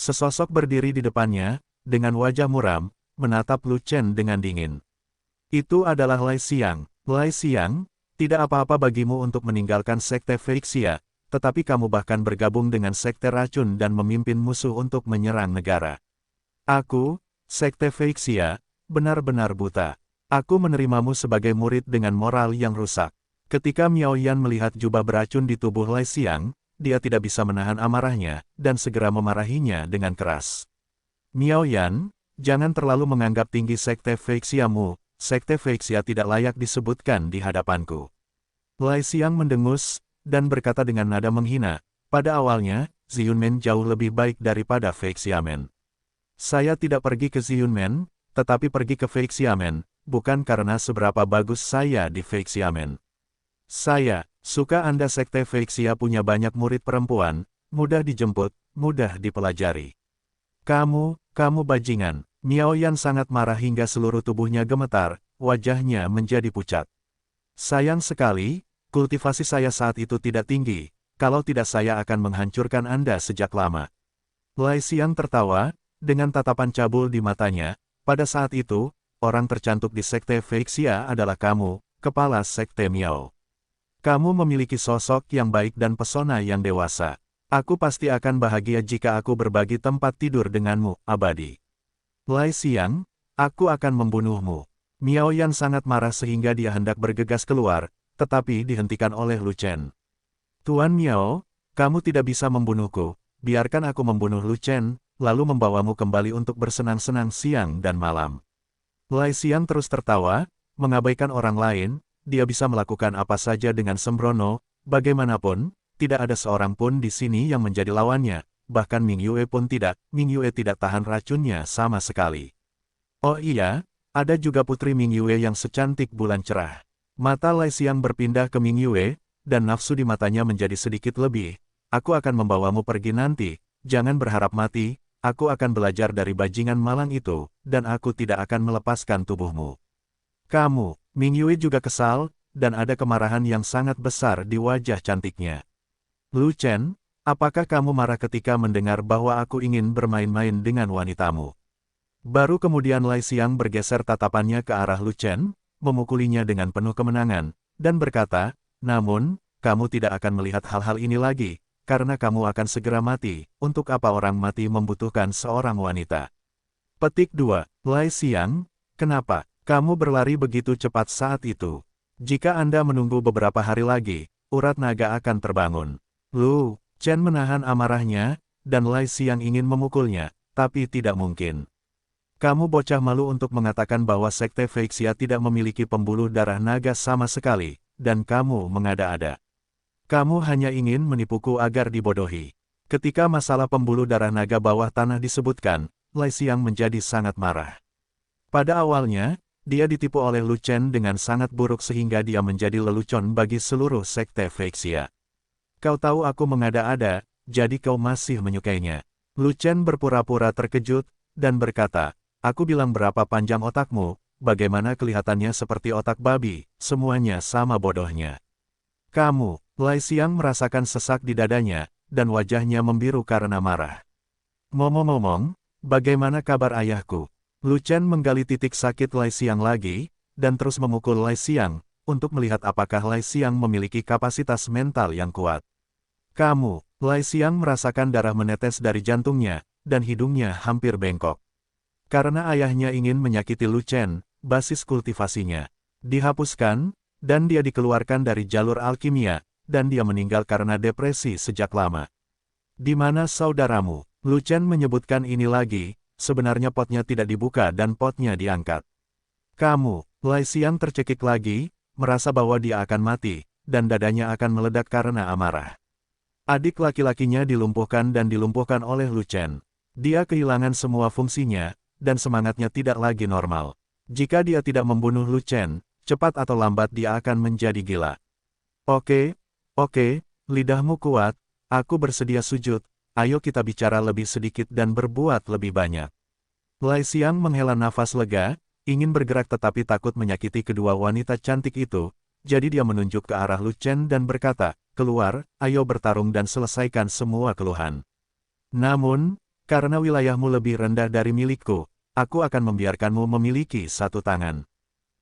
Sesosok berdiri di depannya, dengan wajah muram, menatap Lu Chen dengan dingin. Itu adalah Lai Xiang. Lai Xiang, tidak apa-apa bagimu untuk meninggalkan Sekte Feixia, tetapi kamu bahkan bergabung dengan Sekte Racun dan memimpin musuh untuk menyerang negara. Aku, Sekte Feixia, benar-benar buta. Aku menerimamu sebagai murid dengan moral yang rusak. Ketika Miao Yan melihat jubah beracun di tubuh Lai Xiang, dia tidak bisa menahan amarahnya, dan segera memarahinya dengan keras. Miao Yan, jangan terlalu menganggap tinggi Sekte Feixiamu, Sekte Feixia tidak layak disebutkan di hadapanku. Lai Xiang mendengus, dan berkata dengan nada menghina, pada awalnya, Ziyunmen jauh lebih baik daripada Feixiamen. Saya tidak pergi ke Ziyunmen, tetapi pergi ke Feixiamen, bukan karena seberapa bagus saya di Feixiamen. Saya suka Anda Sekte Feixia punya banyak murid perempuan, mudah dijemput, mudah dipelajari. Kamu bajingan. Miao Yan sangat marah hingga seluruh tubuhnya gemetar, wajahnya menjadi pucat. Sayang sekali, kultivasi saya saat itu tidak tinggi, kalau tidak saya akan menghancurkan Anda sejak lama. Lai Xiang tertawa, dengan tatapan cabul di matanya, pada saat itu, orang tercantik di Sekte Feixia adalah kamu, kepala Sekte Miao. Kamu memiliki sosok yang baik dan pesona yang dewasa. Aku pasti akan bahagia jika aku berbagi tempat tidur denganmu, abadi. Lai Xiang, aku akan membunuhmu. Miao Yan sangat marah sehingga dia hendak bergegas keluar, tetapi dihentikan oleh Lu Chen. Tuan Miao, kamu tidak bisa membunuhku, biarkan aku membunuh Lu Chen, lalu membawamu kembali untuk bersenang-senang siang dan malam. Lai Xiang terus tertawa, mengabaikan orang lain. Dia bisa melakukan apa saja dengan sembrono, bagaimanapun, tidak ada seorang pun di sini yang menjadi lawannya, bahkan Ming Yue pun tidak, Ming Yue tidak tahan racunnya sama sekali. Oh iya, ada juga putri Ming Yue yang secantik bulan cerah. Mata Lai Xiang berpindah ke Ming Yue, dan nafsu di matanya menjadi sedikit lebih. Aku akan membawamu pergi nanti, jangan berharap mati, aku akan belajar dari bajingan malang itu, dan aku tidak akan melepaskan tubuhmu. Kamu, Ming Yue juga kesal, dan ada kemarahan yang sangat besar di wajah cantiknya. Lu Chen, apakah kamu marah ketika mendengar bahwa aku ingin bermain-main dengan wanitamu? Baru kemudian Lai Xiang bergeser tatapannya ke arah Lu Chen, memukulinya dengan penuh kemenangan, dan berkata, namun, kamu tidak akan melihat hal-hal ini lagi, karena kamu akan segera mati, untuk apa orang mati membutuhkan seorang wanita. Petik 2. Lai Xiang, kenapa? Kamu berlari begitu cepat saat itu. Jika Anda menunggu beberapa hari lagi, urat naga akan terbangun. Lu Chen menahan amarahnya, dan Lai Xiang ingin memukulnya, tapi tidak mungkin. Kamu bocah malu untuk mengatakan bahwa Sekte Feixia tidak memiliki pembuluh darah naga sama sekali, dan kamu mengada-ada. Kamu hanya ingin menipuku agar dibodohi. Ketika masalah pembuluh darah naga bawah tanah disebutkan, Lai Xiang menjadi sangat marah. Pada awalnya, dia ditipu oleh Lu Chen dengan sangat buruk sehingga dia menjadi lelucon bagi seluruh Sekte Feixia. Kau tahu aku mengada-ada, jadi kau masih menyukainya. Lu Chen berpura-pura terkejut, dan berkata, aku bilang berapa panjang otakmu, bagaimana kelihatannya seperti otak babi, semuanya sama bodohnya. Kamu, Lai Xiang merasakan sesak di dadanya, dan wajahnya membiru karena marah. Ngomong-ngomong, bagaimana kabar ayahku? Lu Chen menggali titik sakit Lai Xiang lagi, dan terus memukul Lai Xiang, untuk melihat apakah Lai Xiang memiliki kapasitas mental yang kuat. Kamu, Lai Xiang merasakan darah menetes dari jantungnya, dan hidungnya hampir bengkok. Karena ayahnya ingin menyakiti Lu Chen, basis kultivasinya dihapuskan, dan dia dikeluarkan dari jalur alkimia, dan dia meninggal karena depresi sejak lama. Di mana saudaramu? Lu Chen menyebutkan ini lagi. Sebenarnya potnya tidak dibuka dan potnya diangkat. Kamu, Lai Xiang tercekik lagi, merasa bahwa dia akan mati, dan dadanya akan meledak karena amarah. Adik laki-lakinya dilumpuhkan dan dilumpuhkan oleh Lu Chen. Dia kehilangan semua fungsinya, dan semangatnya tidak lagi normal. Jika dia tidak membunuh Lu Chen, cepat atau lambat dia akan menjadi gila. Oke, lidahmu kuat, aku bersedia sujud. Ayo kita bicara lebih sedikit dan berbuat lebih banyak. Lai Xiang menghela nafas lega, ingin bergerak tetapi takut menyakiti kedua wanita cantik itu, jadi dia menunjuk ke arah Lu Chen dan berkata, keluar, ayo bertarung dan selesaikan semua keluhan. Namun, Karena wilayahmu lebih rendah dari milikku, aku akan membiarkanmu memiliki satu tangan.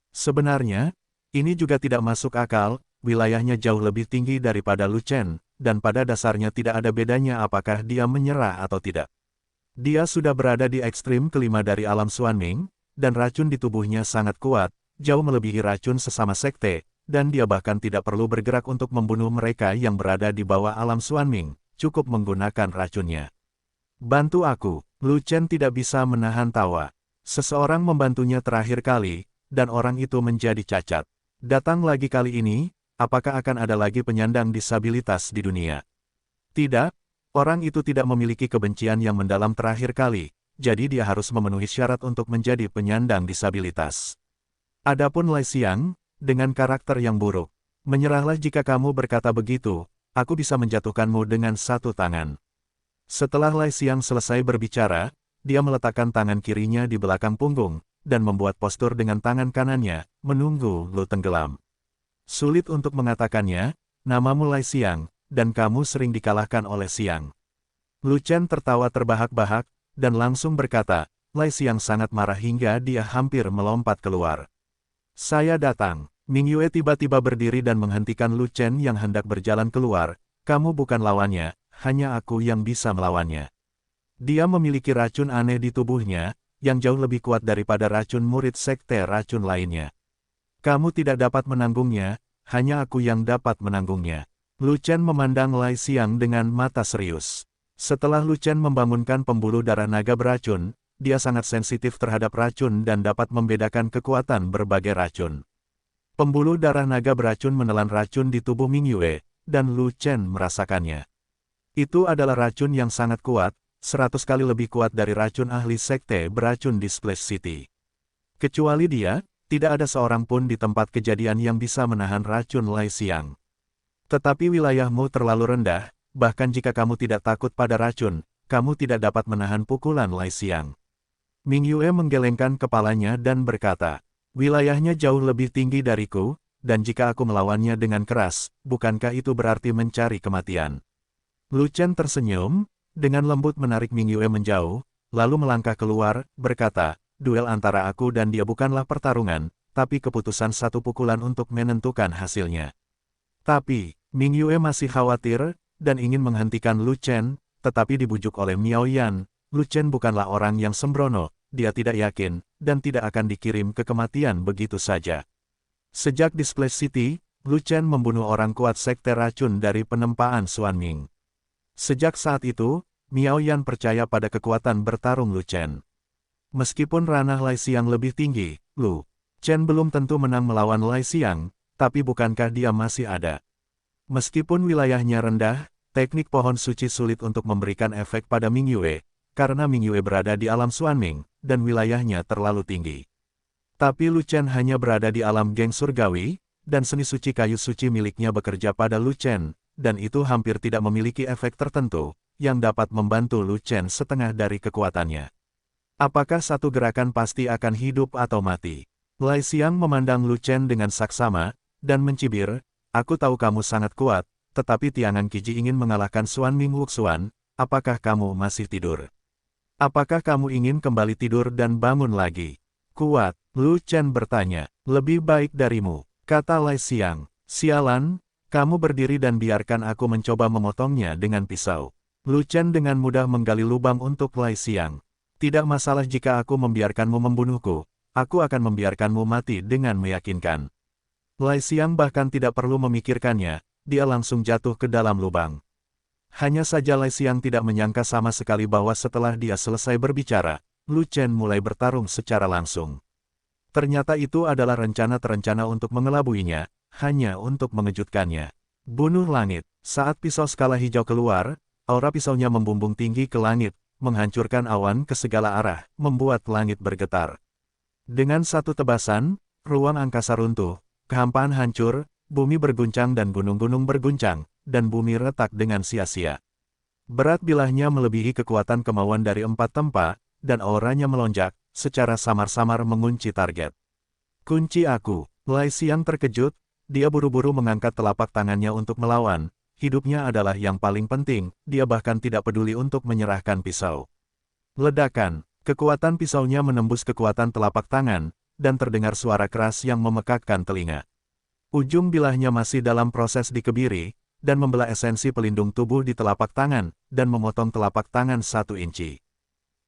Sebenarnya, ini juga tidak masuk akal, wilayahnya jauh lebih tinggi daripada Lu Chen, dan pada dasarnya tidak ada bedanya apakah dia menyerah atau tidak. Dia sudah berada di ekstrim kelima dari alam Xuanming, dan racun di tubuhnya sangat kuat, jauh melebihi racun sesama sekte, dan dia bahkan tidak perlu bergerak untuk membunuh mereka yang berada di bawah alam Xuanming, cukup menggunakan racunnya. Bantu aku, Lu Chen tidak bisa menahan tawa. Seseorang membantunya terakhir kali, dan orang itu menjadi cacat. Datang lagi kali ini, apakah akan ada lagi penyandang disabilitas di dunia? Tidak, orang itu tidak memiliki kebencian yang mendalam terakhir kali, jadi dia harus memenuhi syarat untuk menjadi penyandang disabilitas. Adapun Lai Xiang, dengan karakter yang buruk, menyerahlah jika kamu berkata begitu, aku bisa menjatuhkanmu dengan satu tangan. Setelah Lai Xiang selesai berbicara, dia meletakkan tangan kirinya di belakang punggung, dan membuat postur dengan tangan kanannya, menunggu Lu tenggelam. Sulit untuk mengatakannya, namamu Lai Xiang, dan kamu sering dikalahkan oleh Xiang. Lu Chen tertawa terbahak-bahak, dan langsung berkata, Lai Xiang sangat marah hingga dia hampir melompat keluar. Saya datang. Ming Yue tiba-tiba berdiri dan menghentikan Lu Chen yang hendak berjalan keluar. Kamu bukan lawannya, hanya aku yang bisa melawannya. Dia memiliki racun aneh di tubuhnya, yang jauh lebih kuat daripada racun murid sekte racun lainnya. Kamu tidak dapat menanggungnya, hanya aku yang dapat menanggungnya. Lu Chen memandang Lai Xiang dengan mata serius. Setelah Lu Chen membangunkan pembuluh darah naga beracun, dia sangat sensitif terhadap racun dan dapat membedakan kekuatan berbagai racun. Pembuluh darah naga beracun menelan racun di tubuh Ming Yue, dan Lu Chen merasakannya. Itu adalah racun yang sangat kuat, 100 kali lebih kuat dari racun ahli sekte beracun di Splash City. Kecuali dia, tidak ada seorang pun di tempat kejadian yang bisa menahan racun Lai Xiang. Tetapi wilayahmu terlalu rendah, bahkan jika kamu tidak takut pada racun, kamu tidak dapat menahan pukulan Lai Xiang. Ming Yue menggelengkan kepalanya dan berkata, wilayahnya jauh lebih tinggi dariku, dan jika aku melawannya dengan keras, bukankah itu berarti mencari kematian? Lu Chen tersenyum, dengan lembut menarik Ming Yue menjauh, lalu melangkah keluar, berkata, duel antara aku dan dia bukanlah pertarungan, tapi keputusan satu pukulan untuk menentukan hasilnya. Tapi, Ming Yue masih khawatir, dan ingin menghentikan Lu Chen, tetapi dibujuk oleh Miao Yan. Lu Chen bukanlah orang yang sembrono, dia tidak yakin, dan tidak akan dikirim ke kematian begitu saja. Sejak di Splash City, Lu Chen membunuh orang kuat sekte racun dari penempaan Xuanming. Sejak saat itu, Miao Yan percaya pada kekuatan bertarung Lu Chen. Meskipun ranah Lai Xiang lebih tinggi, Lu Chen belum tentu menang melawan Lai Xiang, tapi bukankah dia masih ada? Meskipun wilayahnya rendah, teknik pohon suci sulit untuk memberikan efek pada Ming Yue, karena Ming Yue berada di alam Xuanming, dan wilayahnya terlalu tinggi. Tapi Lu Chen hanya berada di alam geng surgawi, dan seni suci kayu suci miliknya bekerja pada Lu Chen, dan itu hampir tidak memiliki efek tertentu, yang dapat membantu Lu Chen setengah dari kekuatannya. Apakah satu gerakan pasti akan hidup atau mati? Lai Xiang memandang Lu Chen dengan saksama, dan mencibir, aku tahu kamu sangat kuat, tetapi Tiangan Qiji ingin mengalahkan Xuanming Wuxuan, apakah kamu masih tidur? Apakah kamu ingin kembali tidur dan bangun lagi? Kuat, Lu Chen bertanya. Lebih baik darimu, kata Lai Xiang. Sialan, kamu berdiri dan biarkan aku mencoba memotongnya dengan pisau. Lu Chen dengan mudah menggali lubang untuk Lai Xiang. Tidak masalah jika aku membiarkanmu membunuhku, aku akan membiarkanmu mati dengan meyakinkan. Lai Xiang bahkan tidak perlu memikirkannya, dia langsung jatuh ke dalam lubang. Hanya saja Lai Xiang tidak menyangka sama sekali bahwa setelah dia selesai berbicara, Lu Chen mulai bertarung secara langsung. Ternyata itu adalah rencana terencana untuk mengelabuinya, hanya untuk mengejutkannya. Bunuh langit. Saat pisau skala hijau keluar, aura pisaunya membumbung tinggi ke langit, menghancurkan awan ke segala arah, membuat langit bergetar. Dengan satu tebasan, ruang angkasa runtuh, kehampaan hancur, bumi berguncang dan gunung-gunung berguncang, dan bumi retak dengan sia-sia. Berat bilahnya melebihi kekuatan kemauan dari 4 tempa, dan auranya melonjak, secara samar-samar mengunci target. Kunci aku. Lai Xiang terkejut, dia buru-buru mengangkat telapak tangannya untuk melawan, hidupnya adalah yang paling penting, dia bahkan tidak peduli untuk menyerahkan pisau. Ledakan, kekuatan pisaunya menembus kekuatan telapak tangan, dan terdengar suara keras yang memekakkan telinga. Ujung bilahnya masih dalam proses dikebiri, dan membelah esensi pelindung tubuh di telapak tangan, dan memotong telapak tangan 1 inci.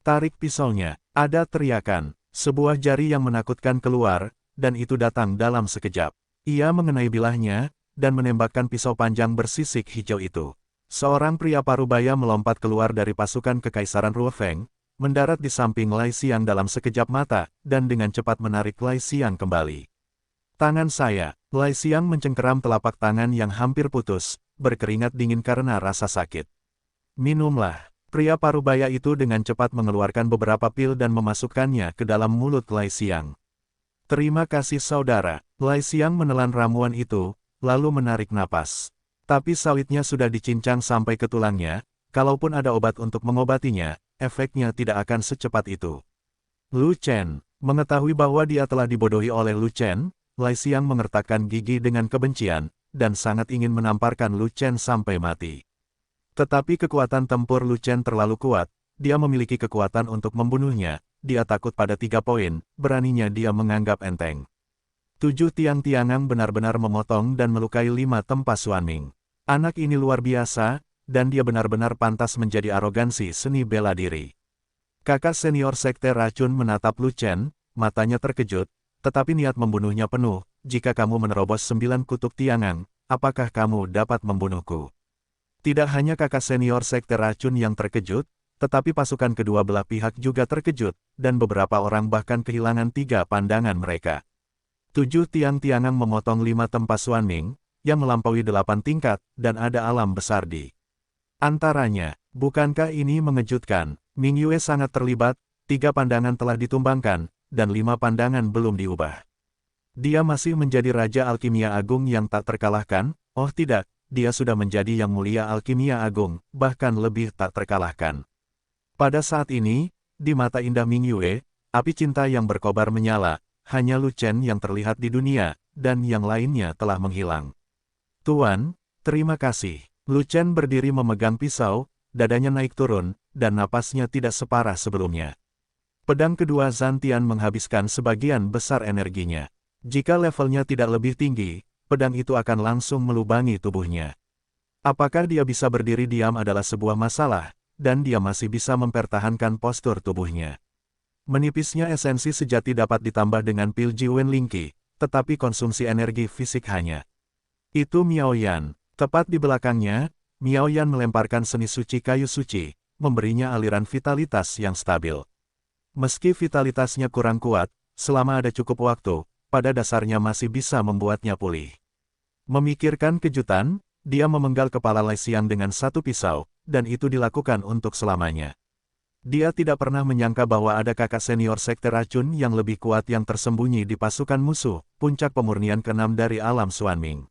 Tarik pisaunya, ada teriakan, sebuah jari yang menakutkan keluar, dan itu datang dalam sekejap. Ia mengenai bilahnya, dan menembakkan pisau panjang bersisik hijau itu. Seorang pria parubaya melompat keluar dari pasukan Kekaisaran Ruofeng, mendarat di samping Lai Xiang dalam sekejap mata, dan dengan cepat menarik Lai Xiang kembali. Tangan saya, Lai Xiang mencengkeram telapak tangan yang hampir putus, berkeringat dingin karena rasa sakit. Minumlah. Pria parubaya itu dengan cepat mengeluarkan beberapa pil dan memasukkannya ke dalam mulut Lai Xiang. Terima kasih saudara. Lai Xiang menelan ramuan itu, lalu menarik napas. Tapi sawitnya sudah dicincang sampai ke tulangnya, kalaupun ada obat untuk mengobatinya, efeknya tidak akan secepat itu. Lu Chen, mengetahui bahwa dia telah dibodohi oleh Lu Chen, Lai Xiang mengertakkan gigi dengan kebencian, dan sangat ingin menamparkan Lu Chen sampai mati. Tetapi kekuatan tempur Lu Chen terlalu kuat, dia memiliki kekuatan untuk membunuhnya, dia takut pada 3 poin, beraninya dia menganggap enteng. 7 tiang-tiangang benar-benar memotong dan melukai 5 tempas Xuanming. Anak ini luar biasa, dan dia benar-benar pantas menjadi arogansi seni bela diri. Kakak senior sekte racun menatap Lu Chen, matanya terkejut, tetapi niat membunuhnya penuh. Jika kamu menerobos 9 kutub tiangang, apakah kamu dapat membunuhku? Tidak hanya kakak senior sekte racun yang terkejut, tetapi pasukan kedua belah pihak juga terkejut, dan beberapa orang bahkan kehilangan 3 pandangan mereka. 7 tiang-tiangang memotong 5 tempas Xuanming, yang melampaui 8 tingkat, dan ada alam besar di antaranya. Bukankah ini mengejutkan? Ming Yue sangat terlibat, 3 pandangan telah ditumbangkan, dan 5 pandangan belum diubah. Dia masih menjadi Raja Alkimia Agung yang tak terkalahkan, oh tidak, dia sudah menjadi Yang Mulia Alkimia Agung, bahkan lebih tak terkalahkan. Pada saat ini, di mata indah Ming Yue, api cinta yang berkobar menyala, hanya Lu Chen yang terlihat di dunia, dan yang lainnya telah menghilang. Tuan, terima kasih. Lu Chen berdiri memegang pisau, dadanya naik turun, dan napasnya tidak separah sebelumnya. Pedang kedua Zantian menghabiskan sebagian besar energinya. Jika levelnya tidak lebih tinggi, pedang itu akan langsung melubangi tubuhnya. Apakah dia bisa berdiri diam adalah sebuah masalah, dan dia masih bisa mempertahankan postur tubuhnya. Menipisnya esensi sejati dapat ditambah dengan pil Jiwen Lingqi, tetapi konsumsi energi fisik hanya. Itu Miao Yan. Tepat di belakangnya, Miao Yan melemparkan seni suci kayu suci, memberinya aliran vitalitas yang stabil. Meski vitalitasnya kurang kuat, selama ada cukup waktu, pada dasarnya masih bisa membuatnya pulih. Memikirkan kejutan, dia memenggal kepala Lai Xiang dengan 1 pisau, dan itu dilakukan untuk selamanya. Dia tidak pernah menyangka bahwa ada kakak senior sekte racun yang lebih kuat yang tersembunyi di pasukan musuh, puncak pemurnian ke-6 dari alam Xuanming.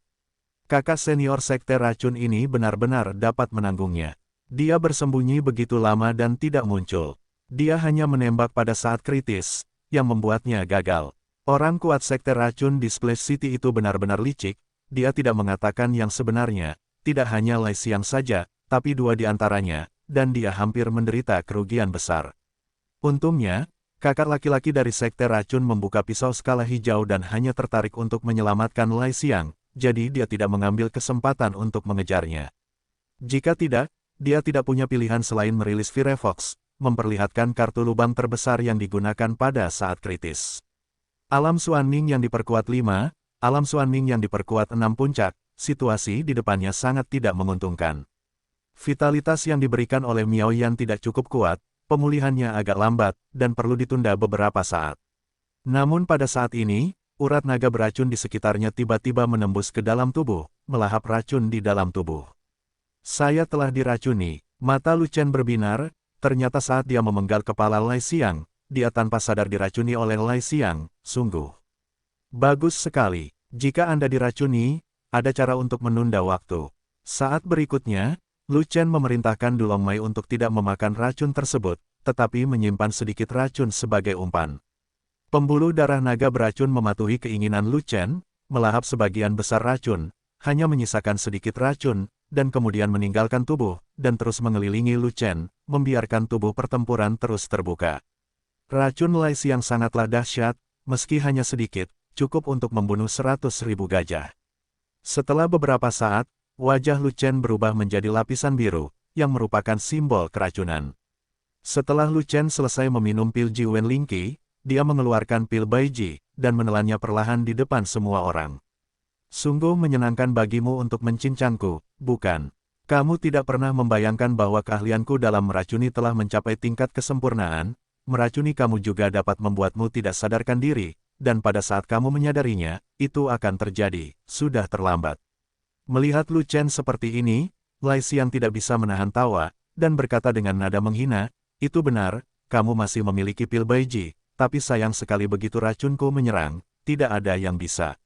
Kakak senior sekte racun ini benar-benar dapat menanggungnya. Dia bersembunyi begitu lama dan tidak muncul. Dia hanya menembak pada saat kritis, yang membuatnya gagal. Orang kuat sekte racun di Splash City itu benar-benar licik, dia tidak mengatakan yang sebenarnya, tidak hanya Lai Xiang saja, tapi 2 di antaranya, dan dia hampir menderita kerugian besar. Untungnya, kakak laki-laki dari sekte racun membuka pisau skala hijau dan hanya tertarik untuk menyelamatkan Lai Xiang, jadi dia tidak mengambil kesempatan untuk mengejarnya. Jika tidak, dia tidak punya pilihan selain merilis Firefox, memperlihatkan kartu lubang terbesar yang digunakan pada saat kritis. Alam Xuanming yang diperkuat 5, alam Xuanming yang diperkuat 6 puncak, situasi di depannya sangat tidak menguntungkan. Vitalitas yang diberikan oleh Miao Yan tidak cukup kuat, pemulihannya agak lambat, dan perlu ditunda beberapa saat. Namun pada saat ini, urat naga beracun di sekitarnya tiba-tiba menembus ke dalam tubuh, melahap racun di dalam tubuh. Saya telah diracuni, mata Lu Chen berbinar, ternyata saat dia memenggal kepala Lai Xiang, dia tanpa sadar diracuni oleh Lai Xiang, sungguh. Bagus sekali, jika Anda diracuni, ada cara untuk menunda waktu. Saat berikutnya, Lu Chen memerintahkan Dulong Mai untuk tidak memakan racun tersebut, tetapi menyimpan sedikit racun sebagai umpan. Pembuluh darah naga beracun mematuhi keinginan Lu Chen, melahap sebagian besar racun, hanya menyisakan sedikit racun, dan kemudian meninggalkan tubuh, dan terus mengelilingi Lu Chen, membiarkan tubuh pertempuran terus terbuka. Racun Lai Xiang sangatlah dahsyat, meski hanya sedikit, cukup untuk membunuh 100.000 gajah. Setelah beberapa saat, wajah Lu Chen berubah menjadi lapisan biru, yang merupakan simbol keracunan. Setelah Lu Chen selesai meminum pil Ji Wen Ling Qi, dia mengeluarkan pil Baiji, dan menelannya perlahan di depan semua orang. Sungguh menyenangkan bagimu untuk mencincangku, bukan? Kamu tidak pernah membayangkan bahwa keahlianku dalam meracuni telah mencapai tingkat kesempurnaan. Meracuni kamu juga dapat membuatmu tidak sadarkan diri, dan pada saat kamu menyadarinya, itu akan terjadi, sudah terlambat. Melihat Lu Chen seperti ini, Lai Xiang tidak bisa menahan tawa, dan berkata dengan nada menghina, itu benar, kamu masih memiliki pil Baiji, tapi sayang sekali begitu racunku menyerang, tidak ada yang bisa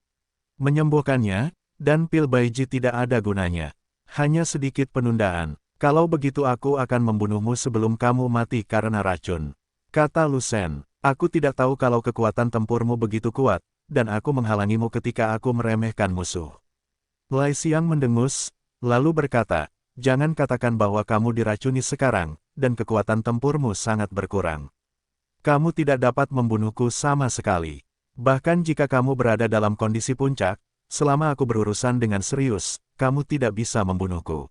menyembuhkannya, dan pil Baiji tidak ada gunanya. Hanya sedikit penundaan. Kalau begitu aku akan membunuhmu sebelum kamu mati karena racun. Kata Lu Shen, aku tidak tahu kalau kekuatan tempurmu begitu kuat, dan aku menghalangimu ketika aku meremehkan musuh. Lai Xiang mendengus, lalu berkata, jangan katakan bahwa kamu diracuni sekarang, dan kekuatan tempurmu sangat berkurang. Kamu tidak dapat membunuhku sama sekali. Bahkan jika kamu berada dalam kondisi puncak, selama aku berurusan dengan serius, kamu tidak bisa membunuhku.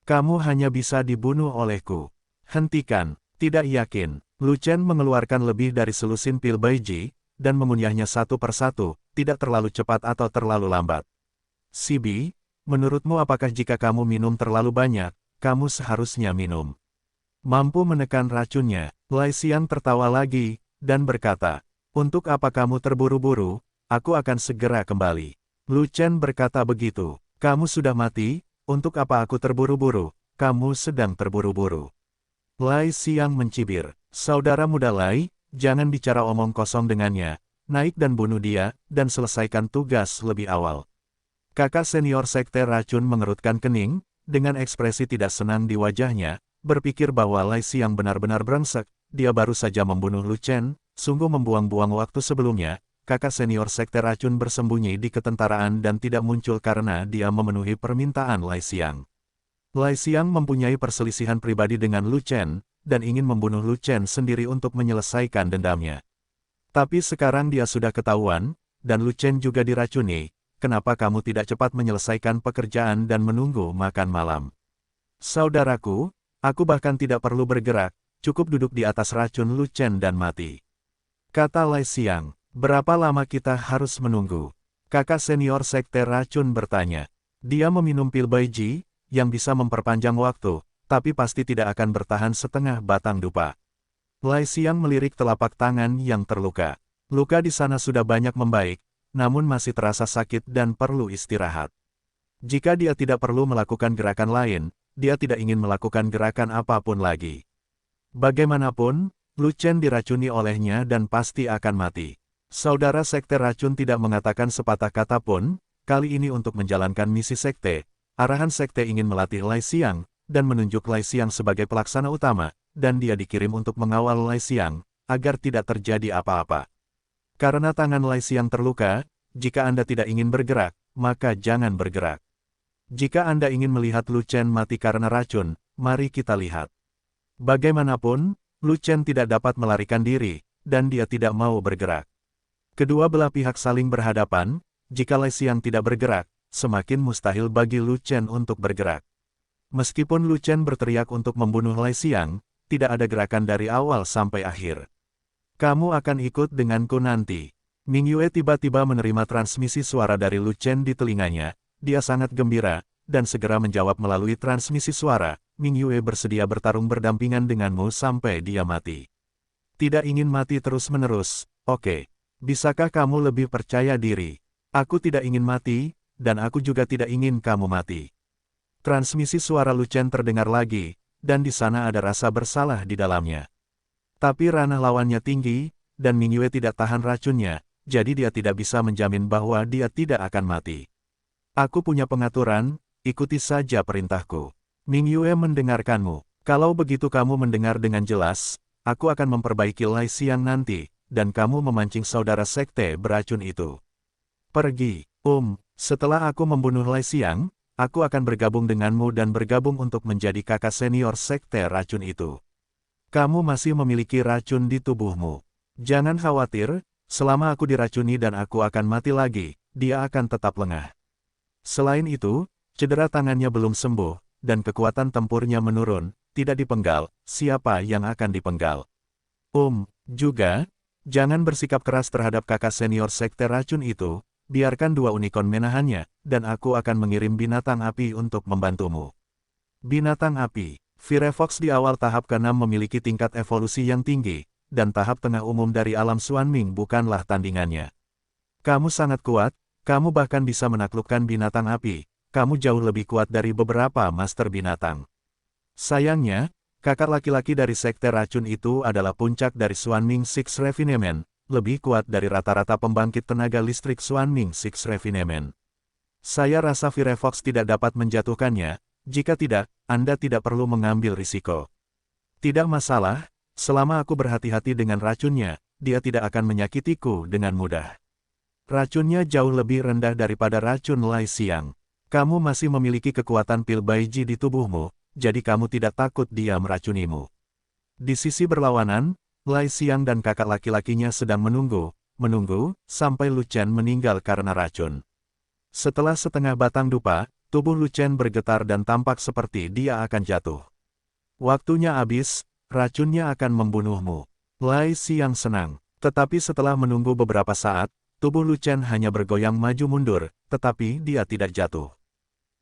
Kamu hanya bisa dibunuh olehku. Hentikan, tidak yakin. Lu Chen mengeluarkan lebih dari selusin pil Baiji, dan mengunyahnya satu persatu, tidak terlalu cepat atau terlalu lambat. Sibi, menurutmu apakah jika kamu minum terlalu banyak, kamu seharusnya minum? Mampu menekan racunnya, Lai Xiang tertawa lagi, dan berkata, untuk apa kamu terburu-buru, aku akan segera kembali. Lu Chen berkata begitu, kamu sudah mati, untuk apa aku terburu-buru, kamu sedang terburu-buru. Lai Xiang mencibir, saudara muda Lai, jangan bicara omong kosong dengannya, naik dan bunuh dia, dan selesaikan tugas lebih awal. Kakak senior sekte racun mengerutkan kening, dengan ekspresi tidak senang di wajahnya, berpikir bahwa Lai Xiang benar-benar brengsek, dia baru saja membunuh Lu Chen, sungguh membuang-buang waktu sebelumnya, kakak senior sekte racun bersembunyi di ketentaraan dan tidak muncul karena dia memenuhi permintaan Lai Xiang. Lai Xiang mempunyai perselisihan pribadi dengan Lu Chen, dan ingin membunuh Lu Chen sendiri untuk menyelesaikan dendamnya. Tapi sekarang dia sudah ketahuan, dan Lu Chen juga diracuni, kenapa kamu tidak cepat menyelesaikan pekerjaan dan menunggu makan malam? Saudaraku, aku bahkan tidak perlu bergerak, cukup duduk di atas racun Lu Chen dan mati. Kata Lai Xiang, berapa lama kita harus menunggu? Kakak senior sekte racun bertanya. Dia meminum pil Baiji, yang bisa memperpanjang waktu, tapi pasti tidak akan bertahan setengah batang dupa. Lai Xiang melirik telapak tangan yang terluka. Luka di sana sudah banyak membaik, namun masih terasa sakit dan perlu istirahat. Jika dia tidak perlu melakukan gerakan lain, dia tidak ingin melakukan gerakan apapun lagi. Bagaimanapun, Lu Chen diracuni olehnya dan pasti akan mati. Saudara sekte racun tidak mengatakan sepatah kata pun, kali ini untuk menjalankan misi sekte, arahan sekte ingin melatih Lai Xiang, dan menunjuk Lai Xiang sebagai pelaksana utama, dan dia dikirim untuk mengawal Lai Xiang, agar tidak terjadi apa-apa. Karena tangan Lai Xiang terluka, jika Anda tidak ingin bergerak, maka jangan bergerak. Jika Anda ingin melihat Lu Chen mati karena racun, mari kita lihat. Bagaimanapun, Lu Chen tidak dapat melarikan diri, dan dia tidak mau bergerak. Kedua belah pihak saling berhadapan, jika Lai Xiang tidak bergerak, semakin mustahil bagi Lu Chen untuk bergerak. Meskipun Lu Chen berteriak untuk membunuh Lai Xiang, tidak ada gerakan dari awal sampai akhir. Kamu akan ikut denganku nanti. Ming Yue tiba-tiba menerima transmisi suara dari Lu Chen di telinganya, dia sangat gembira, dan segera menjawab melalui transmisi suara, Ming Yue bersedia bertarung berdampingan denganmu sampai dia mati. Tidak ingin mati terus-menerus, oke. Bisakah kamu lebih percaya diri? Aku tidak ingin mati, dan aku juga tidak ingin kamu mati. Transmisi suara Lu Chen terdengar lagi, dan di sana ada rasa bersalah di dalamnya. Tapi ranah lawannya tinggi, dan Ming Yue tidak tahan racunnya, jadi dia tidak bisa menjamin bahwa dia tidak akan mati. Aku punya pengaturan, ikuti saja perintahku. Ming Yue mendengarkanmu. Kalau begitu kamu mendengar dengan jelas, aku akan memperbaiki Lai Xiang nanti, dan kamu memancing saudara sekte beracun itu. Pergi, setelah aku membunuh Lai Xiang, aku akan bergabung denganmu dan bergabung untuk menjadi kakak senior sekte racun itu. Kamu masih memiliki racun di tubuhmu. Jangan khawatir, selama aku diracuni dan aku akan mati lagi, dia akan tetap lengah. Selain itu, cedera tangannya belum sembuh, dan kekuatan tempurnya menurun, tidak dipenggal, siapa yang akan dipenggal? Juga, jangan bersikap keras terhadap kakak senior sekte racun itu, biarkan dua unicorn menahannya, dan aku akan mengirim binatang api untuk membantumu. Binatang api, Firefox di awal tahap ke-6 memiliki tingkat evolusi yang tinggi, dan tahap tengah umum dari alam Xuanming bukanlah tandingannya. Kamu sangat kuat, kamu bahkan bisa menaklukkan binatang api, kamu jauh lebih kuat dari beberapa master binatang. Sayangnya, kakak laki-laki dari sekte racun itu adalah puncak dari Xuanming Six Refinement, lebih kuat dari rata-rata pembangkit tenaga listrik Xuanming Six Refinement. Saya rasa Firefox tidak dapat menjatuhkannya, jika tidak, Anda tidak perlu mengambil risiko. Tidak masalah, selama aku berhati-hati dengan racunnya, dia tidak akan menyakitiku dengan mudah. Racunnya jauh lebih rendah daripada racun Lai Xiang. Kamu masih memiliki kekuatan pil Baiji di tubuhmu, jadi kamu tidak takut dia meracunimu. Di sisi berlawanan, Lai Xiang dan kakak laki-lakinya sedang menunggu, sampai Lu Chen meninggal karena racun. Setelah setengah batang dupa, tubuh Lu Chen bergetar dan tampak seperti dia akan jatuh. Waktunya habis, racunnya akan membunuhmu. Lai Xiang senang, tetapi setelah menunggu beberapa saat, tubuh Lu Chen hanya bergoyang maju mundur, tetapi dia tidak jatuh.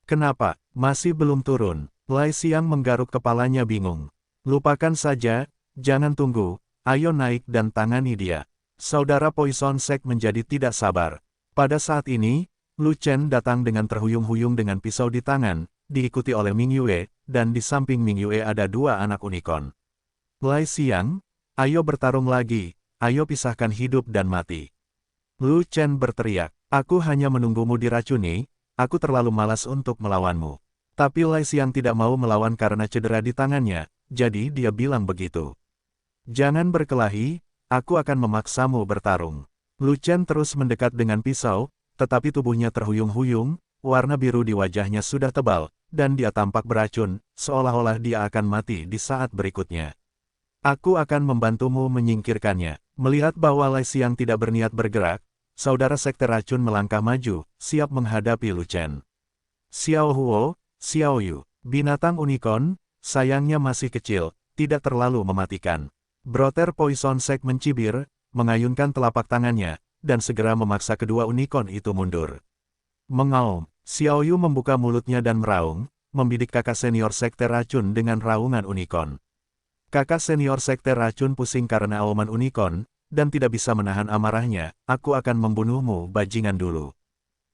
Kenapa? Masih belum turun. Lai Xiang menggaruk kepalanya bingung. Lupakan saja, jangan tunggu, ayo naik dan tangani dia. Saudara Poison Sek menjadi tidak sabar. Pada saat ini, Lu Chen datang dengan terhuyung-huyung dengan pisau di tangan, diikuti oleh Ming Yue, dan di samping Ming Yue ada dua anak unicorn. Lai Xiang, ayo bertarung lagi, ayo pisahkan hidup dan mati. Lu Chen berteriak, aku hanya menunggumu diracuni, aku terlalu malas untuk melawanmu. Tapi Lai Xiang tidak mau melawan karena cedera di tangannya, jadi dia bilang begitu. Jangan berkelahi, aku akan memaksamu bertarung. Lu Chen terus mendekat dengan pisau, tetapi tubuhnya terhuyung-huyung, warna biru di wajahnya sudah tebal, dan dia tampak beracun, seolah-olah dia akan mati di saat berikutnya. Aku akan membantumu menyingkirkannya. Melihat bahwa Lai Xiang tidak berniat bergerak, saudara sekte racun melangkah maju, siap menghadapi Lu Chen. Xiao Huo, Xiao Yu, binatang unicorn, sayangnya masih kecil, tidak terlalu mematikan. Brother Poison Sek mencibir, mengayunkan telapak tangannya, dan segera memaksa kedua unicorn itu mundur. Mengaum, Xiao Yu membuka mulutnya dan meraung, membidik kakak senior sekte racun dengan raungan unicorn. Kakak senior sekte racun pusing karena auman unicorn, dan tidak bisa menahan amarahnya, aku akan membunuhmu bajingan dulu.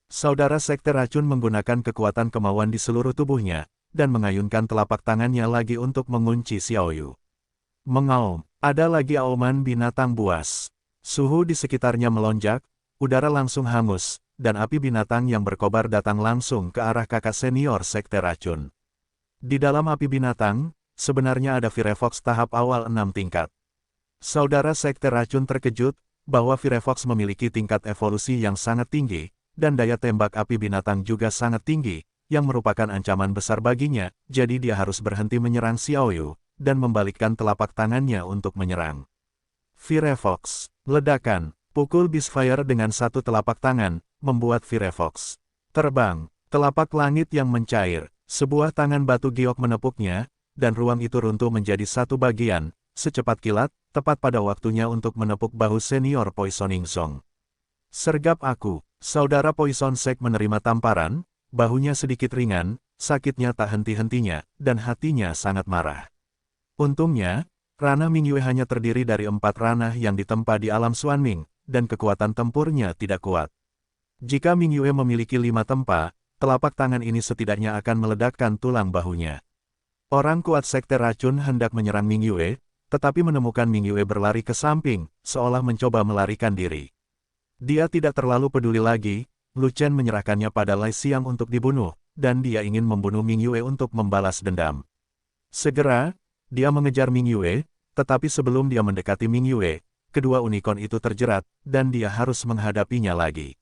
Saudara sekte racun menggunakan kekuatan kemauan di seluruh tubuhnya, dan mengayunkan telapak tangannya lagi untuk mengunci Xiao Yu. Mengaum, ada lagi auman binatang buas. Suhu di sekitarnya melonjak, udara langsung hangus, dan api binatang yang berkobar datang langsung ke arah kakak senior sekte racun. Di dalam api binatang, sebenarnya ada Firefox tahap awal 6 tingkat. Saudara sekte racun terkejut, bahwa Firefox memiliki tingkat evolusi yang sangat tinggi, dan daya tembak api binatang juga sangat tinggi, yang merupakan ancaman besar baginya, jadi dia harus berhenti menyerang Xiao Yu, dan membalikkan telapak tangannya untuk menyerang. Firefox, ledakan, pukul Beastfire dengan satu telapak tangan, membuat Firefox terbang, telapak langit yang mencair, sebuah tangan batu giok menepuknya, dan ruang itu runtuh menjadi satu bagian, secepat kilat, tepat pada waktunya untuk menepuk bahu senior Poisoning Zong. Sergap aku, saudara Poison Sek menerima tamparan, bahunya sedikit ringan, sakitnya tak henti-hentinya, dan hatinya sangat marah. Untungnya, ranah Ming Yue hanya terdiri dari 4 ranah yang ditempa di alam Xuanming, dan kekuatan tempurnya tidak kuat. Jika Ming Yue memiliki 5 tempa, telapak tangan ini setidaknya akan meledakkan tulang bahunya. Orang kuat sekte racun hendak menyerang Ming Yue, tetapi menemukan Ming Yue berlari ke samping, seolah mencoba melarikan diri. Dia tidak terlalu peduli lagi, Lu Chen menyerahkannya pada Lai Xiang untuk dibunuh, dan dia ingin membunuh Ming Yue untuk membalas dendam. Segera, dia mengejar Ming Yue, tetapi sebelum dia mendekati Ming Yue, kedua unicorn itu terjerat, dan dia harus menghadapinya lagi.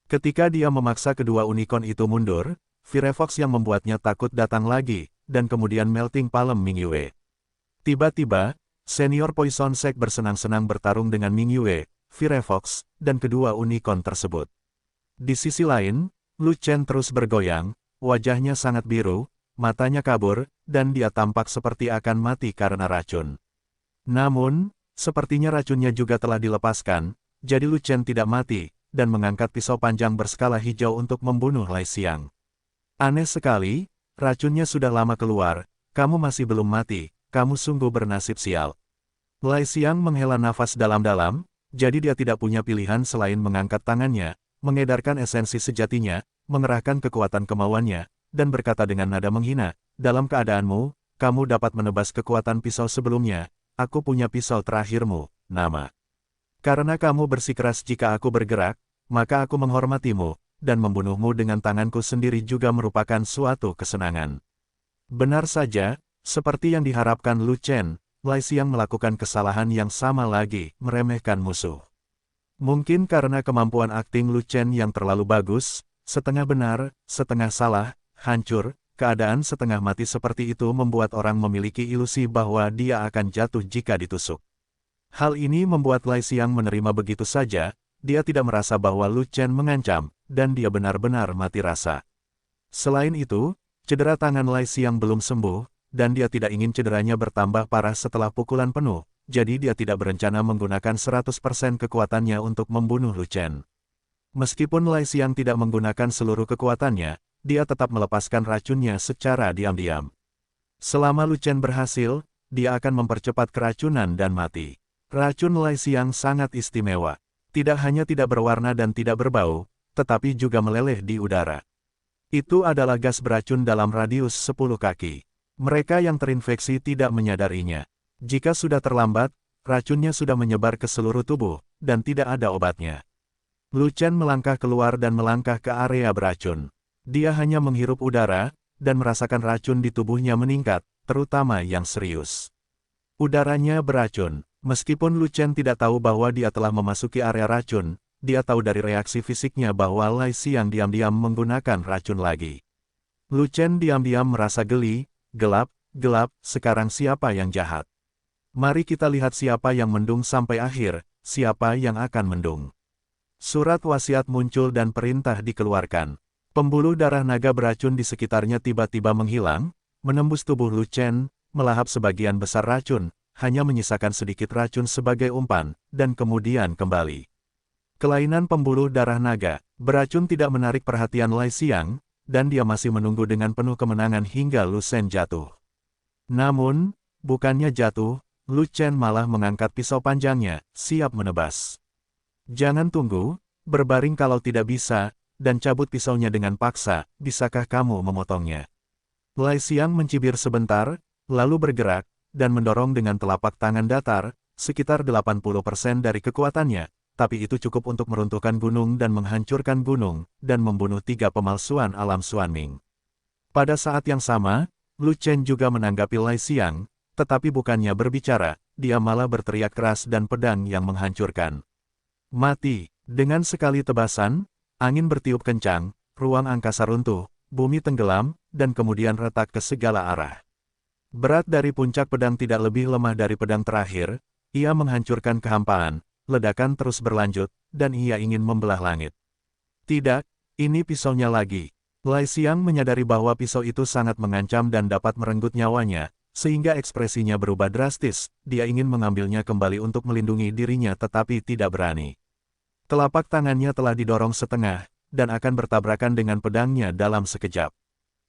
Ketika dia memaksa kedua unicorn itu mundur, Firefox yang membuatnya takut datang lagi, dan kemudian Melting Palm Mingyue. Tiba-tiba, senior Poison Sect bersenang-senang bertarung dengan Mingyue, Firefox, dan kedua unicorn tersebut. Di sisi lain, Lu Chen terus bergoyang, wajahnya sangat biru, matanya kabur, dan dia tampak seperti akan mati karena racun. Namun, sepertinya racunnya juga telah dilepaskan, jadi Lu Chen tidak mati, dan mengangkat pisau panjang berskala hijau untuk membunuh Lai Xiang. Aneh sekali, racunnya sudah lama keluar, kamu masih belum mati, kamu sungguh bernasib sial. Lai Xiang menghela nafas dalam-dalam, jadi dia tidak punya pilihan selain mengangkat tangannya, mengedarkan esensi sejatinya, mengerahkan kekuatan kemauannya, dan berkata dengan nada menghina, dalam keadaanmu, kamu dapat menebas kekuatan pisau sebelumnya, aku punya pisau terakhirmu, nama. Karena kamu bersikeras jika aku bergerak, maka aku menghormatimu, dan membunuhmu dengan tanganku sendiri juga merupakan suatu kesenangan. Benar saja, seperti yang diharapkan Lu Chen, Lai Xiang melakukan kesalahan yang sama lagi, meremehkan musuh. Mungkin karena kemampuan akting Lu Chen yang terlalu bagus, setengah benar, setengah salah, hancur, keadaan setengah mati seperti itu membuat orang memiliki ilusi bahwa dia akan jatuh jika ditusuk. Hal ini membuat Lai Xiang menerima begitu saja, dia tidak merasa bahwa Lu Chen mengancam, dan dia benar-benar mati rasa. Selain itu, cedera tangan Lai Xiang belum sembuh, dan dia tidak ingin cederanya bertambah parah setelah pukulan penuh, jadi dia tidak berencana menggunakan 100% kekuatannya untuk membunuh Lu Chen. Meskipun Lai Xiang tidak menggunakan seluruh kekuatannya, dia tetap melepaskan racunnya secara diam-diam. Selama Lu Chen berhasil, dia akan mempercepat keracunan dan mati. Racun Lai Xiang sangat istimewa. Tidak hanya tidak berwarna dan tidak berbau, tetapi juga meleleh di udara. Itu adalah gas beracun dalam radius 10 kaki. Mereka yang terinfeksi tidak menyadarinya. Jika sudah terlambat, racunnya sudah menyebar ke seluruh tubuh, dan tidak ada obatnya. Lu Chen melangkah keluar dan melangkah ke area beracun. Dia hanya menghirup udara, dan merasakan racun di tubuhnya meningkat, terutama yang serius. Udaranya beracun. Meskipun Lu Chen tidak tahu bahwa dia telah memasuki area racun, dia tahu dari reaksi fisiknya bahwa Lai Xiang diam-diam menggunakan racun lagi. Lu Chen diam-diam merasa geli, gelap, sekarang siapa yang jahat? Mari kita lihat siapa yang mendung sampai akhir, siapa yang akan mendung. Surat wasiat muncul dan perintah dikeluarkan. Pembuluh darah naga beracun di sekitarnya tiba-tiba menghilang, menembus tubuh Lu Chen, melahap sebagian besar racun, hanya menyisakan sedikit racun sebagai umpan, dan kemudian kembali. Kelainan pembuluh darah naga, beracun tidak menarik perhatian Lai Xiang, dan dia masih menunggu dengan penuh kemenangan hingga Lu Chen jatuh. Namun, bukannya jatuh, Lu Chen malah mengangkat pisau panjangnya, siap menebas. Jangan tunggu, berbaring kalau tidak bisa, dan cabut pisaunya dengan paksa, bisakah kamu memotongnya? Lai Xiang mencibir sebentar, lalu bergerak, dan mendorong dengan telapak tangan datar, sekitar 80% dari kekuatannya, tapi itu cukup untuk meruntuhkan gunung dan menghancurkan gunung, dan membunuh 3 pemalsuan alam Xuanming. Pada saat yang sama, Lu Chen juga menanggapi Lai Xiang, tetapi bukannya berbicara, dia malah berteriak keras dan pedang yang menghancurkan. Mati, dengan sekali tebasan, angin bertiup kencang, ruang angkasa runtuh, bumi tenggelam, dan kemudian retak ke segala arah. Berat dari puncak pedang tidak lebih lemah dari pedang terakhir, ia menghancurkan kehampaan, ledakan terus berlanjut, dan ia ingin membelah langit. Tidak, ini pisaunya lagi. Lai Xiang menyadari bahwa pisau itu sangat mengancam dan dapat merenggut nyawanya, sehingga ekspresinya berubah drastis, dia ingin mengambilnya kembali untuk melindungi dirinya tetapi tidak berani. Telapak tangannya telah didorong setengah, dan akan bertabrakan dengan pedangnya dalam sekejap.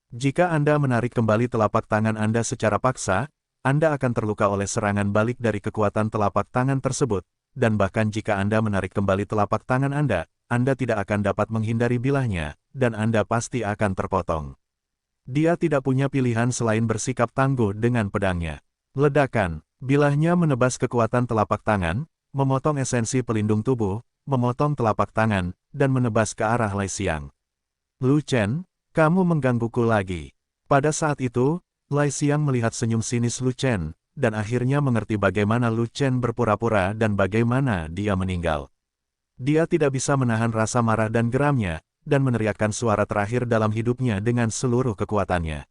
Jika Anda menarik kembali telapak tangan Anda secara paksa, Anda akan terluka oleh serangan balik dari kekuatan telapak tangan tersebut, dan bahkan jika Anda menarik kembali telapak tangan Anda tidak akan dapat menghindari bilahnya, dan Anda pasti akan terpotong. Dia tidak punya pilihan selain bersikap tangguh dengan pedangnya. Ledakan, bilahnya menebas kekuatan telapak tangan, memotong esensi pelindung tubuh, memotong telapak tangan, dan menebas ke arah Lai Xiang. Lu Chen, kamu menggangguku lagi. Pada saat itu, Lai Xiang melihat senyum sinis Lu Chen, dan akhirnya mengerti bagaimana Lu Chen berpura-pura dan bagaimana dia meninggal. Dia tidak bisa menahan rasa marah dan geramnya, dan meneriakkan suara terakhir dalam hidupnya dengan seluruh kekuatannya.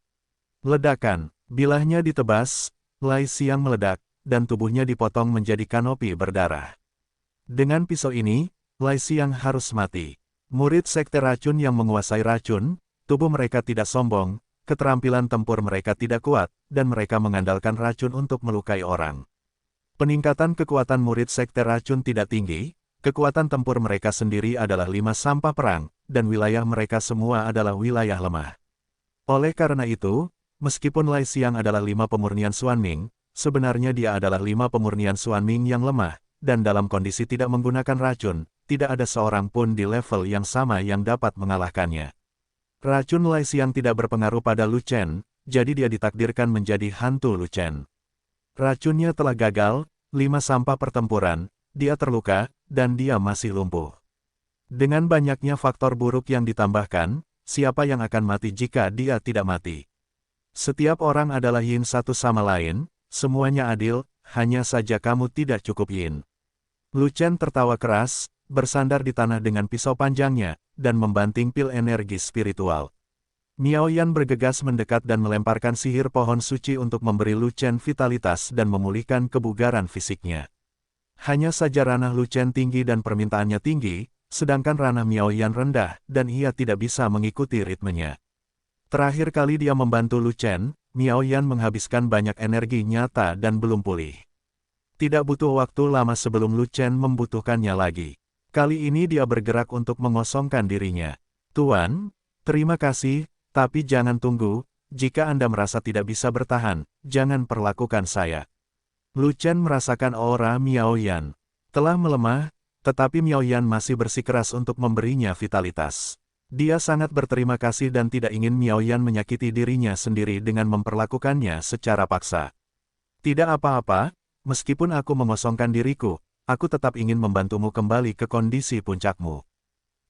Ledakan, bilahnya ditebas, Lai Xiang meledak, dan tubuhnya dipotong menjadi kanopi berdarah. Dengan pisau ini, Lai Xiang harus mati. Murid sekte racun yang menguasai racun, tubuh mereka tidak sombong, keterampilan tempur mereka tidak kuat, dan mereka mengandalkan racun untuk melukai orang. Peningkatan kekuatan murid sekte racun tidak tinggi, kekuatan tempur mereka sendiri adalah 5 sampah perang, dan wilayah mereka semua adalah wilayah lemah. Oleh karena itu, meskipun Lai Xiang adalah 5 pemurnian Xuanming, sebenarnya dia adalah 5 pemurnian Xuanming yang lemah, dan dalam kondisi tidak menggunakan racun, tidak ada seorang pun di level yang sama yang dapat mengalahkannya. Racun Lai Xiang tidak berpengaruh pada Lu Chen, jadi dia ditakdirkan menjadi hantu Lu Chen. Racunnya telah gagal, 5 sampah pertempuran, dia terluka, dan dia masih lumpuh. Dengan banyaknya faktor buruk yang ditambahkan, siapa yang akan mati jika dia tidak mati? Setiap orang adalah yin satu sama lain, semuanya adil, hanya saja kamu tidak cukup yin. Lu Chen tertawa keras, bersandar di tanah dengan pisau panjangnya, dan membanting pil energi spiritual. Miao Yan bergegas mendekat dan melemparkan sihir pohon suci untuk memberi Lu Chen vitalitas dan memulihkan kebugaran fisiknya. Hanya saja ranah Lu Chen tinggi dan permintaannya tinggi, sedangkan ranah Miao Yan rendah, dan ia tidak bisa mengikuti ritmenya. Terakhir kali dia membantu Lu Chen, Miao Yan menghabiskan banyak energi nyata dan belum pulih. Tidak butuh waktu lama sebelum Lu Chen membutuhkannya lagi. Kali ini dia bergerak untuk mengosongkan dirinya. Tuan, terima kasih. Tapi jangan tunggu, jika Anda merasa tidak bisa bertahan, jangan perlakukan saya. Lu Chen merasakan aura Miao Yan telah melemah, tetapi Miao Yan masih bersikeras untuk memberinya vitalitas. Dia sangat berterima kasih dan tidak ingin Miao Yan menyakiti dirinya sendiri dengan memperlakukannya secara paksa. Tidak apa-apa, meskipun aku mengosongkan diriku, aku tetap ingin membantumu kembali ke kondisi puncakmu.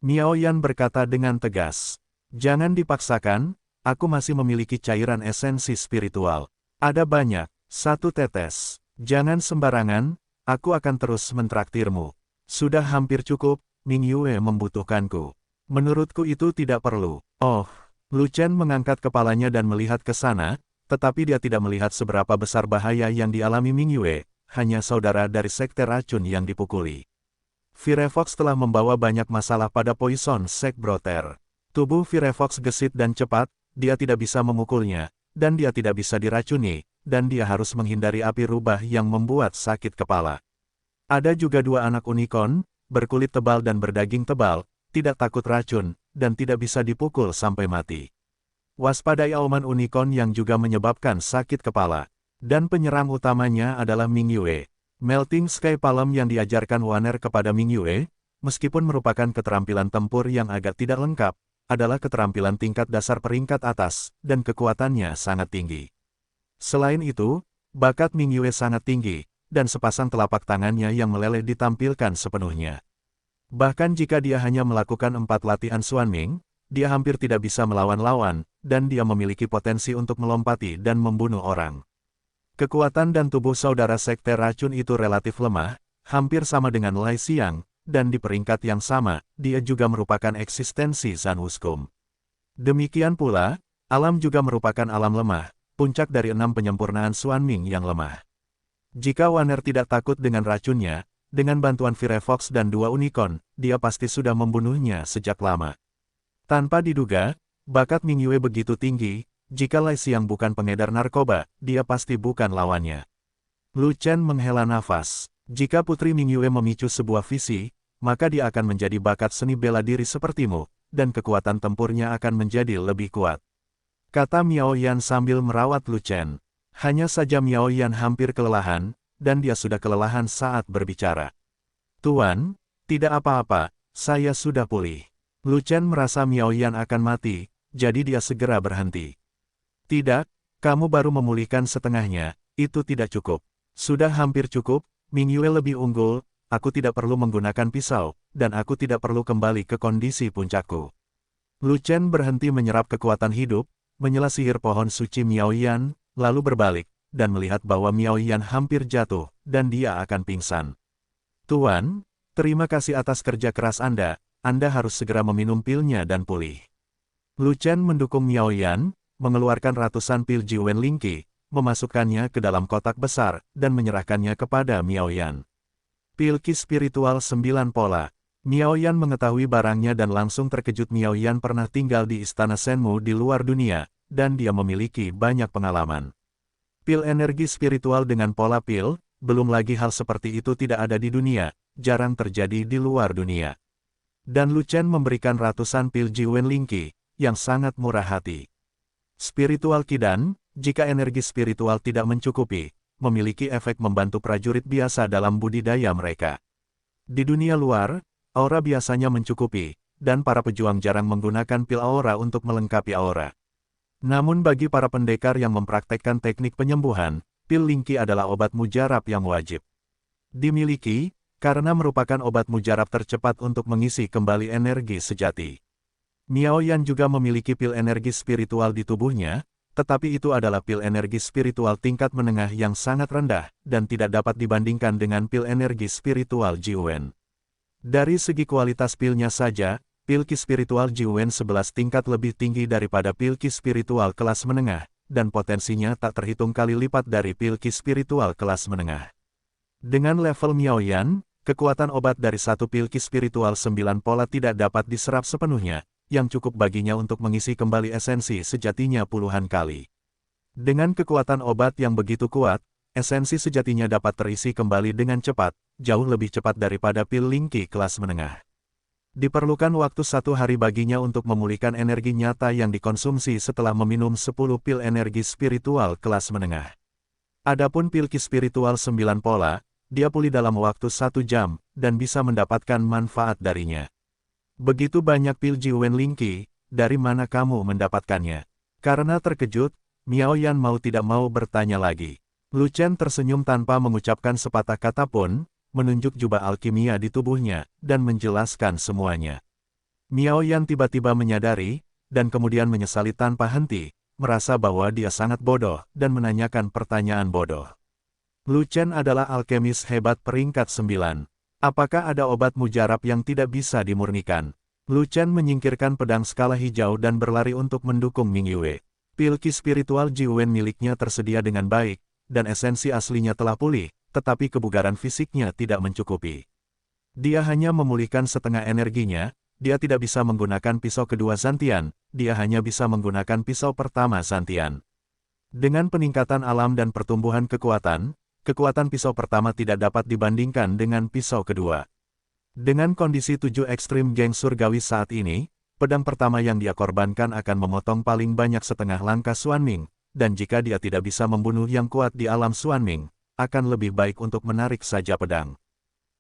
Miao Yan berkata dengan tegas. Jangan dipaksakan, aku masih memiliki cairan esensi spiritual. Ada banyak, 1 tetes. Jangan sembarangan, aku akan terus mentraktirmu. Sudah hampir cukup, Ming Yue membutuhkanku. Menurutku itu tidak perlu. Oh, Lu Chen mengangkat kepalanya dan melihat ke sana, tetapi dia tidak melihat seberapa besar bahaya yang dialami Ming Yue, hanya saudara dari sekte racun yang dipukuli. Firefox telah membawa banyak masalah pada Poison Sek Brother. Tubuh Firefox gesit dan cepat, dia tidak bisa memukulnya, dan dia tidak bisa diracuni, dan dia harus menghindari api rubah yang membuat sakit kepala. Ada juga 2 anak unicorn, berkulit tebal dan berdaging tebal, tidak takut racun, dan tidak bisa dipukul sampai mati. Waspadai auman unicorn yang juga menyebabkan sakit kepala. Dan penyerang utamanya adalah Ming Yue. Melting Sky Palm yang diajarkan Wanner kepada Ming Yue, meskipun merupakan keterampilan tempur yang agak tidak lengkap, adalah keterampilan tingkat dasar peringkat atas, dan kekuatannya sangat tinggi. Selain itu, bakat Ming Yue sangat tinggi, dan sepasang telapak tangannya yang meleleh ditampilkan sepenuhnya. Bahkan jika dia hanya melakukan 4 latihan Xuanming, dia hampir tidak bisa melawan lawan, dan dia memiliki potensi untuk melompati dan membunuh orang. Kekuatan dan tubuh saudara sekte racun itu relatif lemah, hampir sama dengan Lai Xiang, dan di peringkat yang sama, dia juga merupakan eksistensi Zan Wuskum. Demikian pula, alam juga merupakan alam lemah, puncak dari 6 penyempurnaan Xuanming yang lemah. Jika Wanner tidak takut dengan racunnya, dengan bantuan Firefox dan 2 unicorn, dia pasti sudah membunuhnya sejak lama. Tanpa diduga, bakat Ming Yue begitu tinggi, jika Lai Xiang bukan pengedar narkoba, dia pasti bukan lawannya. Lu Chen menghela nafas. Jika Putri Ming Yue memicu sebuah visi, maka dia akan menjadi bakat seni bela diri sepertimu, dan kekuatan tempurnya akan menjadi lebih kuat. Kata Miao Yan sambil merawat Lu Chen. Hanya saja Miao Yan hampir kelelahan, dan dia sudah kelelahan saat berbicara. Tuan, tidak apa-apa, saya sudah pulih. Lu Chen merasa Miao Yan akan mati, jadi dia segera berhenti. Tidak, kamu baru memulihkan setengahnya, itu tidak cukup. Sudah hampir cukup, Ming Yue lebih unggul, aku tidak perlu menggunakan pisau, dan aku tidak perlu kembali ke kondisi puncakku. Lu Chen berhenti menyerap kekuatan hidup, menyela sihir pohon suci Miao Yan, lalu berbalik, dan melihat bahwa Miao Yan hampir jatuh, dan dia akan pingsan. Tuan, terima kasih atas kerja keras Anda, Anda harus segera meminum pilnya dan pulih. Lu Chen mendukung Miao Yan, mengeluarkan ratusan pil Jiwen Lingqi, memasukkannya ke dalam kotak besar, dan menyerahkannya kepada Miao Yan. Pil Qi spiritual 9 pola. Miao Yan mengetahui barangnya dan langsung terkejut. Miao Yan pernah tinggal di istana Shenmu di luar dunia, dan dia memiliki banyak pengalaman. Pil energi spiritual dengan pola pil, belum lagi hal seperti itu tidak ada di dunia, jarang terjadi di luar dunia. Dan Lu Chen memberikan ratusan pil Jiwen Lingqi, yang sangat murah hati. Spiritual Kidan, jika energi spiritual tidak mencukupi, memiliki efek membantu prajurit biasa dalam budidaya mereka. Di dunia luar, aura biasanya mencukupi, dan para pejuang jarang menggunakan pil aura untuk melengkapi aura. Namun bagi para pendekar yang mempraktekkan teknik penyembuhan, pil Lingqi adalah obat mujarab yang wajib dimiliki, karena merupakan obat mujarab tercepat untuk mengisi kembali energi sejati. Miao Yan juga memiliki pil energi spiritual di tubuhnya, tetapi itu adalah pil energi spiritual tingkat menengah yang sangat rendah, dan tidak dapat dibandingkan dengan pil energi spiritual Jiwen. Dari segi kualitas pilnya saja, pil Qi spiritual Jiwen 11 tingkat lebih tinggi daripada pil Qi spiritual kelas menengah, dan potensinya tak terhitung kali lipat dari pil Qi spiritual kelas menengah. Dengan level Miao Yan, kekuatan obat dari satu pil Qi spiritual 9 pola tidak dapat diserap sepenuhnya, yang cukup baginya untuk mengisi kembali esensi sejatinya puluhan kali. Dengan kekuatan obat yang begitu kuat, esensi sejatinya dapat terisi kembali dengan cepat, jauh lebih cepat daripada pil Lingqi kelas menengah. Diperlukan waktu 1 hari baginya untuk memulihkan energi nyata yang dikonsumsi setelah meminum 10 pil energi spiritual kelas menengah. Adapun pil Qi spiritual 9 pola, dia pulih dalam waktu 1 jam, dan bisa mendapatkan manfaat darinya. Begitu banyak pil Jiwen Lingqi, dari mana kamu mendapatkannya? Karena terkejut, Miao Yan mau tidak mau bertanya lagi. Lu Chen tersenyum tanpa mengucapkan sepatah kata pun, menunjuk jubah alkimia di tubuhnya, dan menjelaskan semuanya. Miao Yan tiba-tiba menyadari, dan kemudian menyesali tanpa henti, merasa bahwa dia sangat bodoh, dan menanyakan pertanyaan bodoh. Lu Chen adalah alkemis hebat peringkat 9. Apakah ada obat mujarab yang tidak bisa dimurnikan? Lu Chen menyingkirkan pedang skala hijau dan berlari untuk mendukung Ming Yue. Pil Qi spiritual Jiwen miliknya tersedia dengan baik, dan esensi aslinya telah pulih, tetapi kebugaran fisiknya tidak mencukupi. Dia hanya memulihkan setengah energinya, dia tidak bisa menggunakan pisau kedua Zantian, dia hanya bisa menggunakan pisau pertama Zantian. Dengan peningkatan alam dan pertumbuhan kekuatan pisau pertama tidak dapat dibandingkan dengan pisau kedua. Dengan kondisi 7 ekstrim geng surgawi saat ini, pedang pertama yang dia korbankan akan memotong paling banyak setengah langkah Xuanming, dan jika dia tidak bisa membunuh yang kuat di alam Xuanming, akan lebih baik untuk menarik saja pedang.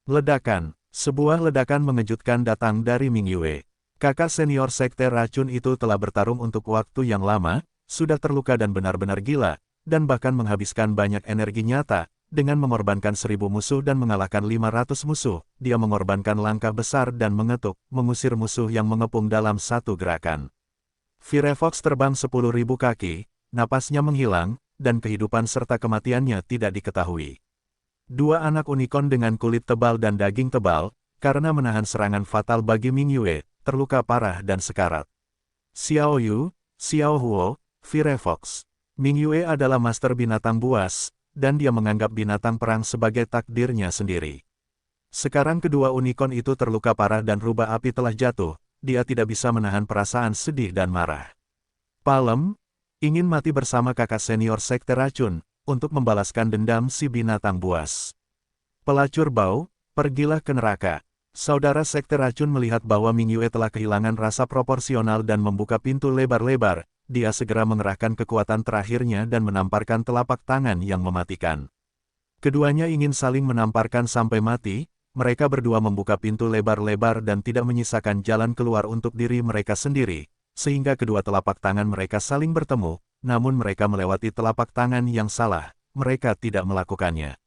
Ledakan. Sebuah ledakan mengejutkan datang dari Ming Yue. Kakak senior sekte racun itu telah bertarung untuk waktu yang lama, sudah terluka dan benar-benar gila, dan bahkan menghabiskan banyak energi nyata. Dengan mengorbankan 1000 musuh dan mengalahkan 500 musuh, dia mengorbankan langkah besar dan mengetuk, mengusir musuh yang mengepung dalam satu gerakan. Firefox terbang 10.000 kaki, napasnya menghilang, dan kehidupan serta kematiannya tidak diketahui. 2 anak unicorn dengan kulit tebal dan daging tebal, karena menahan serangan fatal bagi Ming Yue, terluka parah dan sekarat. Xiao Yu, Xiao Huo, Firefox. Ming Yue adalah master binatang buas, dan dia menganggap binatang perang sebagai takdirnya sendiri. Sekarang kedua unicorn itu terluka parah dan rubah api telah jatuh, dia tidak bisa menahan perasaan sedih dan marah. Palem, ingin mati bersama kakak senior sekte racun, untuk membalaskan dendam si binatang buas. Pelacur bau, pergilah ke neraka. Saudara sekte racun melihat bahwa Ming Yue telah kehilangan rasa proporsional dan membuka pintu lebar-lebar. Dia segera mengerahkan kekuatan terakhirnya dan menamparkan telapak tangan yang mematikan. Keduanya ingin saling menamparkan sampai mati, mereka berdua membuka pintu lebar-lebar dan tidak menyisakan jalan keluar untuk diri mereka sendiri, sehingga kedua telapak tangan mereka saling bertemu, namun mereka melewati telapak tangan yang salah, mereka tidak melakukannya.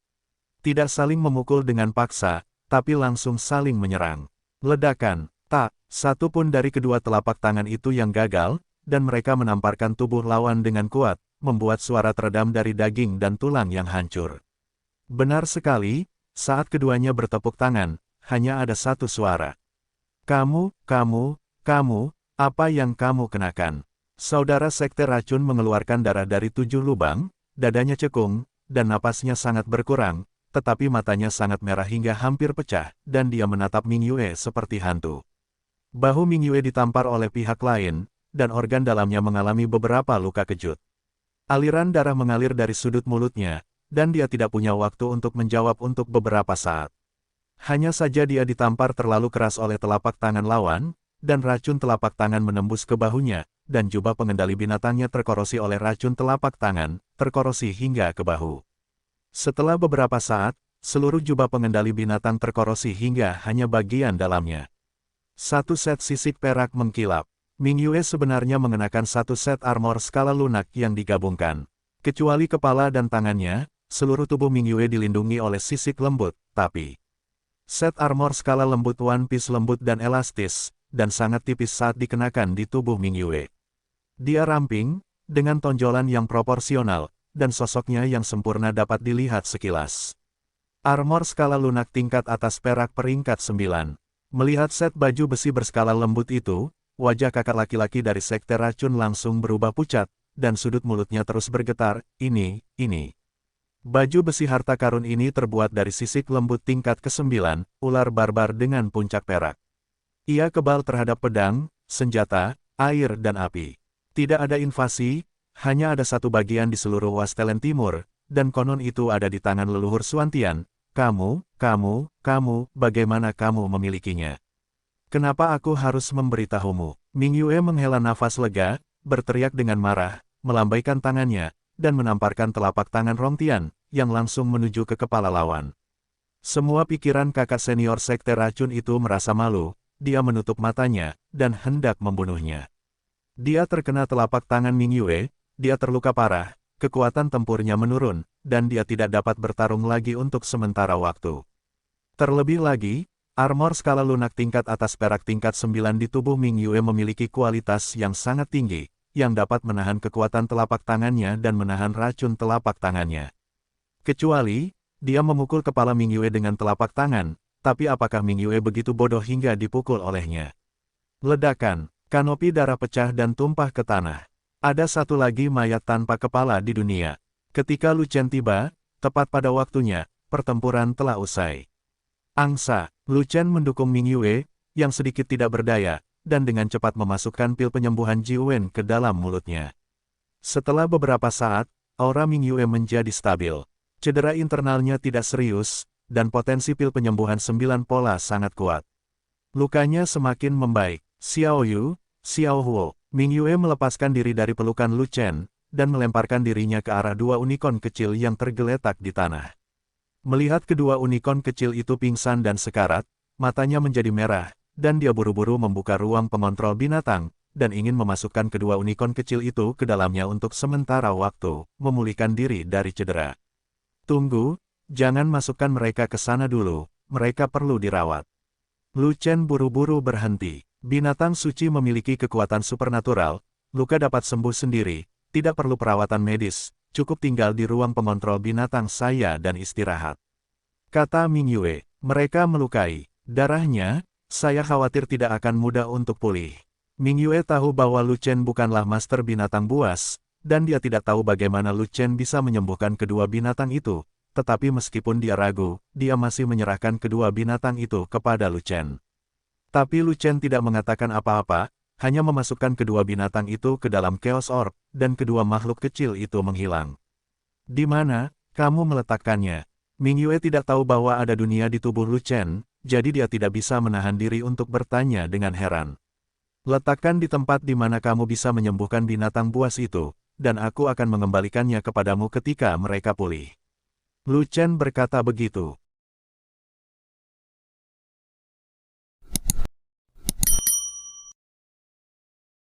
Tidak saling memukul dengan paksa, tapi langsung saling menyerang. Ledakan, tak, satu pun dari kedua telapak tangan itu yang gagal, dan mereka menamparkan tubuh lawan dengan kuat, membuat suara teredam dari daging dan tulang yang hancur. Benar sekali, saat keduanya bertepuk tangan, hanya ada satu suara. Kamu, apa yang kamu kenakan? Saudara Sekte Racun mengeluarkan darah dari 7 lubang, dadanya cekung, dan napasnya sangat berkurang, tetapi matanya sangat merah hingga hampir pecah, dan dia menatap Ming Yue seperti hantu. Bahu Ming Yue ditampar oleh pihak lain, dan organ dalamnya mengalami beberapa luka kejut. Aliran darah mengalir dari sudut mulutnya, dan dia tidak punya waktu untuk menjawab untuk beberapa saat. Hanya saja dia ditampar terlalu keras oleh telapak tangan lawan, dan racun telapak tangan menembus ke bahunya, dan jubah pengendali binatangnya terkorosi oleh racun telapak tangan, terkorosi hingga ke bahu. Setelah beberapa saat, seluruh jubah pengendali binatang terkorosi hingga hanya bagian dalamnya. Satu set sisik perak mengkilap. Ming Yue sebenarnya mengenakan satu set armor skala lunak yang digabungkan. Kecuali kepala dan tangannya, seluruh tubuh Ming Yue dilindungi oleh sisik lembut, tapi set armor skala lembut One Piece lembut dan elastis, dan sangat tipis saat dikenakan di tubuh Ming Yue. Dia ramping, dengan tonjolan yang proporsional, dan sosoknya yang sempurna dapat dilihat sekilas. Armor skala lunak tingkat atas perak peringkat 9. Melihat set baju besi berskala lembut itu, wajah kakak laki-laki dari Sekte Racun langsung berubah pucat, dan sudut mulutnya terus bergetar, ini. Baju besi harta karun ini terbuat dari sisik lembut tingkat ke-9, ular barbar dengan puncak perak. Ia kebal terhadap pedang, senjata, air dan api. Tidak ada invasi, hanya ada satu bagian di seluruh Wastelen Timur, dan konon itu ada di tangan leluhur Suantian. Kamu, bagaimana kamu memilikinya? Kenapa aku harus memberitahumu? Ming Yue menghela nafas lega, berteriak dengan marah, melambaikan tangannya, dan menamparkan telapak tangan Rongtian, yang langsung menuju ke kepala lawan. Semua pikiran kakak senior Sekte Racun itu merasa malu, dia menutup matanya, dan hendak membunuhnya. Dia terkena telapak tangan Ming Yue, dia terluka parah, kekuatan tempurnya menurun, dan dia tidak dapat bertarung lagi untuk sementara waktu. Terlebih lagi, armor skala lunak tingkat atas perak tingkat 9 di tubuh Ming Yue memiliki kualitas yang sangat tinggi, yang dapat menahan kekuatan telapak tangannya dan menahan racun telapak tangannya. Kecuali, dia memukul kepala Ming Yue dengan telapak tangan, tapi apakah Ming Yue begitu bodoh hingga dipukul olehnya? Ledakan, kanopi darah pecah dan tumpah ke tanah. Ada satu lagi mayat tanpa kepala di dunia. Ketika Lu Chen tiba, tepat pada waktunya, pertempuran telah usai. Angsa, Lu Chen mendukung Ming Yue, yang sedikit tidak berdaya, dan dengan cepat memasukkan pil penyembuhan Ji Wen ke dalam mulutnya. Setelah beberapa saat, aura Ming Yue menjadi stabil. Cedera internalnya tidak serius, dan potensi pil penyembuhan 9 pola sangat kuat. Lukanya semakin membaik. Xiao Yu, Xiao Huo, Ming Yue melepaskan diri dari pelukan Lu Chen, dan melemparkan dirinya ke arah dua unicorn kecil yang tergeletak di tanah. Melihat kedua unicorn kecil itu pingsan dan sekarat, matanya menjadi merah, dan dia buru-buru membuka ruang pengontrol binatang, dan ingin memasukkan kedua unicorn kecil itu ke dalamnya untuk sementara waktu, memulihkan diri dari cedera. Tunggu, jangan masukkan mereka ke sana dulu, mereka perlu dirawat. Lu Chen buru-buru berhenti. Binatang suci memiliki kekuatan supernatural, luka dapat sembuh sendiri, tidak perlu perawatan medis, cukup tinggal di ruang pengontrol binatang saya dan istirahat. Kata Ming Yue, mereka melukai darahnya, saya khawatir tidak akan mudah untuk pulih. Ming Yue tahu bahwa Lu Chen bukanlah master binatang buas, dan dia tidak tahu bagaimana Lu Chen bisa menyembuhkan kedua binatang itu, tetapi meskipun dia ragu, dia masih menyerahkan kedua binatang itu kepada Lu Chen. Tapi Lu Chen tidak mengatakan apa-apa, hanya memasukkan kedua binatang itu ke dalam Chaos Orb, dan kedua makhluk kecil itu menghilang. Di mana kamu meletakkannya? Ming Yue tidak tahu bahwa ada dunia di tubuh Lu Chen, jadi dia tidak bisa menahan diri untuk bertanya dengan heran. Letakkan di tempat di mana kamu bisa menyembuhkan binatang buas itu, dan aku akan mengembalikannya kepadamu ketika mereka pulih. Lu Chen berkata begitu.